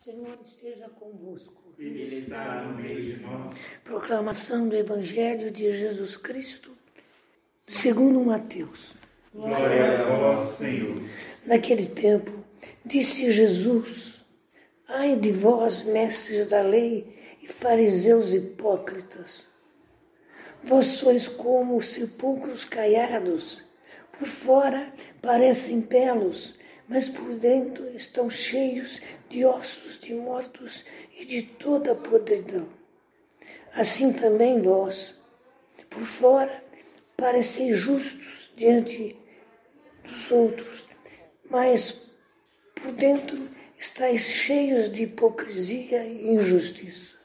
Senhor esteja convosco. Ele está no meio de nós. Proclamação do Evangelho de Jesus Cristo, segundo Mateus. Glória a vós, Senhor. Naquele tempo, disse Jesus: Ai de vós, mestres da lei e fariseus hipócritas! Vós sois como os sepulcros caiados, por fora parecem belos, mas por dentro estão cheios de ossos de mortos e de toda a podridão. Assim também vós, por fora, pareceis justos diante dos outros, mas por dentro estáis cheios de hipocrisia e injustiça.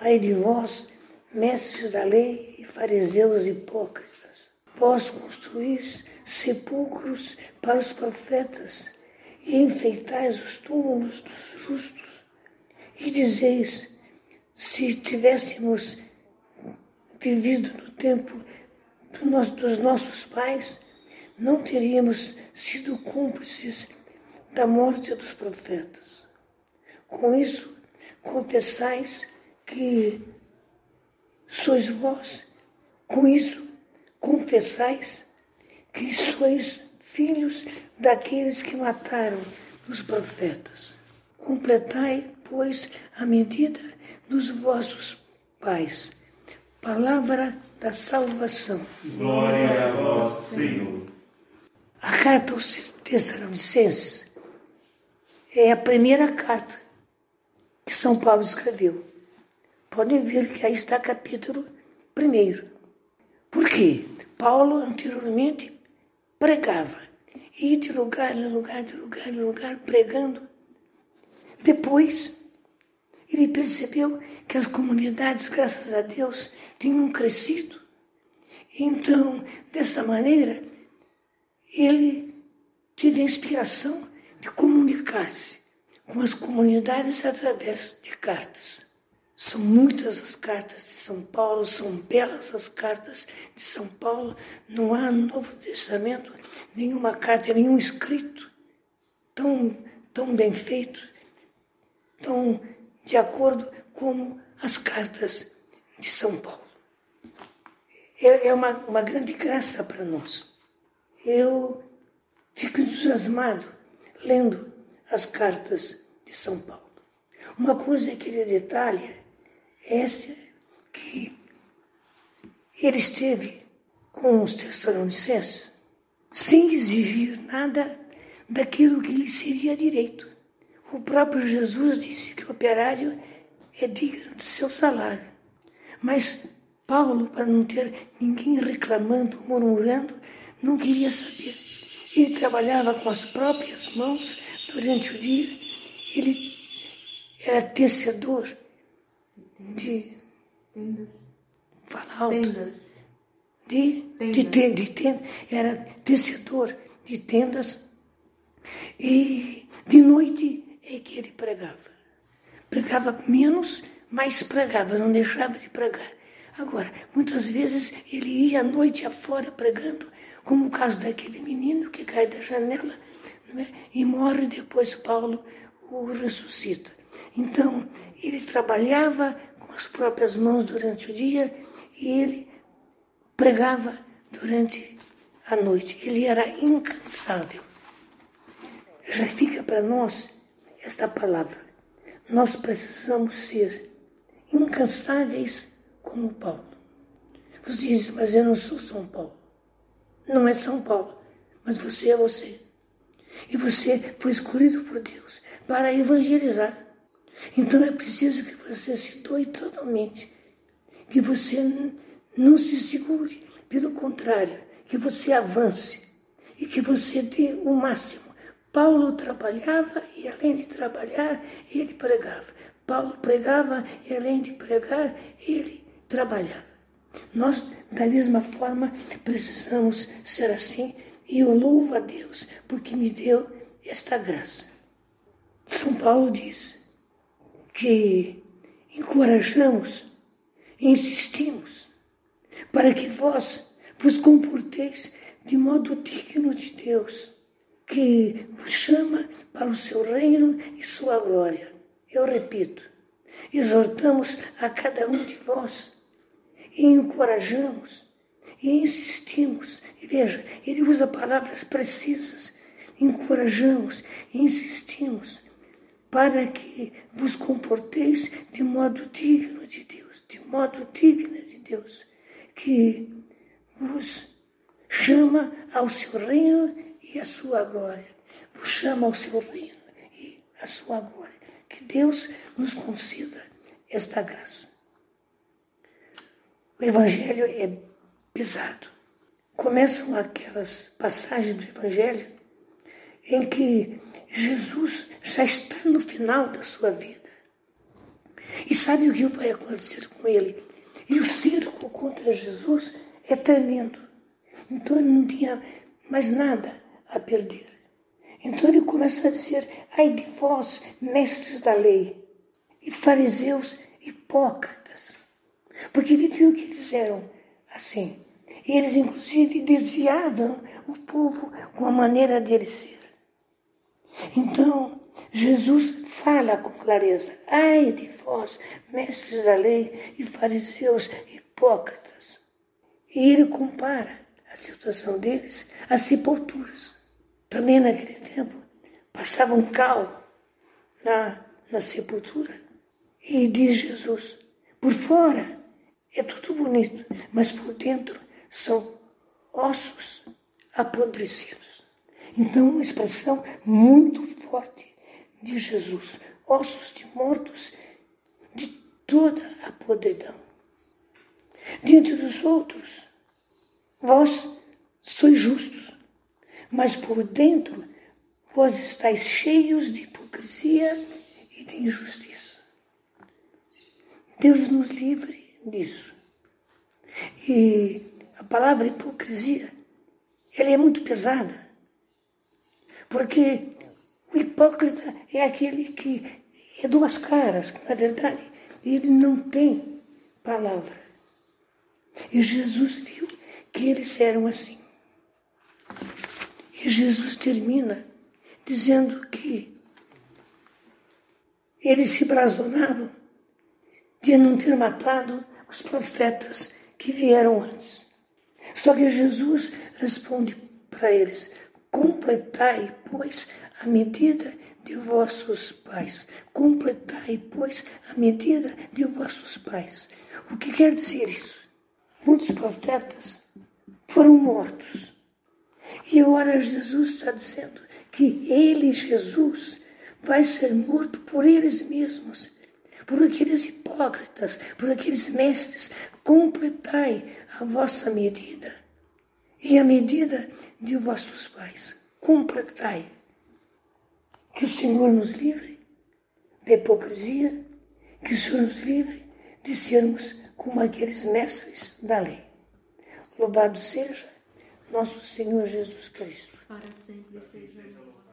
Ai de vós, mestres da lei e fariseus hipócritas! Vós construís sepulcros para os profetas e enfeitais os túmulos dos justos. E dizeis: se tivéssemos vivido no tempo dos nossos pais, não teríamos sido cúmplices da morte dos profetas. Com isso, confessais que sois vós. Com isso, confessais que sois filhos daqueles que mataram os profetas. Completai, pois, a medida dos vossos pais. Palavra da salvação. Glória a vós, Senhor. A carta aos Tessalonicenses é a primeira carta que São Paulo escreveu. Podem ver que aí está capítulo 1. Por quê? Paulo anteriormente pregava, ia de lugar em lugar, pregando. Depois, ele percebeu que as comunidades, graças a Deus, tinham crescido. Então, dessa maneira, ele teve a inspiração de comunicar-se com as comunidades através de cartas. São muitas as cartas de São Paulo, são belas as cartas de São Paulo. Não há no Novo Testamento nenhuma carta, nenhum escrito tão bem feito, tão de acordo como as cartas de São Paulo. É uma grande graça para nós. Eu fico entusiasmado lendo as cartas de São Paulo. Uma coisa que ele detalha é que ele esteve com os Tessalonicenses sem exigir nada daquilo que lhe seria direito. O próprio Jesus disse que o operário é digno do seu salário. Mas Paulo, para não ter ninguém reclamando, murmurando, não queria saber. Ele trabalhava com as próprias mãos durante o dia. Ele era tecedor de tendas. Fala alto. Tendas. De tendas. Era tecedor de tendas. E de noite é que ele pregava. Pregava menos, mas pregava, não deixava de pregar. Agora, muitas vezes ele ia à noite afora pregando, como o caso daquele menino que cai da janela, não é? E morre, depois Paulo o ressuscita. Então, ele trabalhava com as próprias mãos durante o dia e ele pregava durante a noite. Ele era incansável. Já fica para nós esta palavra. Nós precisamos ser incansáveis como Paulo. Você diz: mas eu não sou São Paulo. Não é São Paulo, mas você é você. E você foi escolhido por Deus para evangelizar. Então é preciso que você se doe totalmente, que você não se segure, pelo contrário, que você avance e que você dê o máximo. Paulo trabalhava e, além de trabalhar, ele pregava. Paulo pregava e, além de pregar, ele trabalhava. Nós, da mesma forma, precisamos ser assim, e eu louvo a Deus porque me deu esta graça. São Paulo diz que encorajamos e insistimos para que vós vos comporteis de modo digno de Deus, que vos chama para o seu reino e sua glória. eu repito, exortamos a cada um de vós e encorajamos e insistimos. E veja, ele usa palavras precisas. Encorajamos e insistimos para que vos comporteis de modo digno de Deus, de modo digno de Deus, que vos chama ao seu reino e à sua glória. Vos chama ao seu reino e à sua glória. Que Deus nos conceda esta graça. O Evangelho é pesado. Começam aquelas passagens do Evangelho em que Jesus já está no final da sua vida. E sabe o que vai acontecer com ele? E o cerco contra Jesus é tremendo. Então ele não tinha mais nada a perder. Então ele começa a dizer, ai de vós, mestres da lei, e fariseus hipócritas. Porque ele viu que eles eram assim. E eles, inclusive, desviavam o povo com a maneira deles ser. Então, Jesus fala com clareza, ai de vós, mestres da lei e fariseus hipócritas. E ele compara a situação deles às sepulturas. Também naquele tempo, passava um cal na sepultura. E diz Jesus, por fora é tudo bonito, mas por dentro são ossos apodrecidos. Então, uma expressão muito forte de Jesus. Ossos de mortos de toda a podridão. Diante dos outros, vós sois justos, mas por dentro vós estáis cheios de hipocrisia e de injustiça. Deus nos livre disso. E a palavra hipocrisia, ela é muito pesada. Porque o hipócrita é aquele que é duas caras, que na verdade ele não tem palavra. E Jesus viu que eles eram assim. E Jesus termina dizendo que eles se brazonavam de não ter matado os profetas que vieram antes. Só que Jesus responde para eles, completai, pois, a medida de vossos pais. Completai, pois, a medida de vossos pais. O que quer dizer isso? Muitos profetas foram mortos. E agora Jesus está dizendo que ele, Jesus, vai ser morto por eles mesmos, por aqueles hipócritas, por aqueles mestres. Completai a vossa medida e a medida de vossos pais. Completai. Que o Senhor nos livre da hipocrisia, que o Senhor nos livre de sermos como aqueles mestres da lei. Louvado seja nosso Senhor Jesus Cristo. Para sempre seja louvado.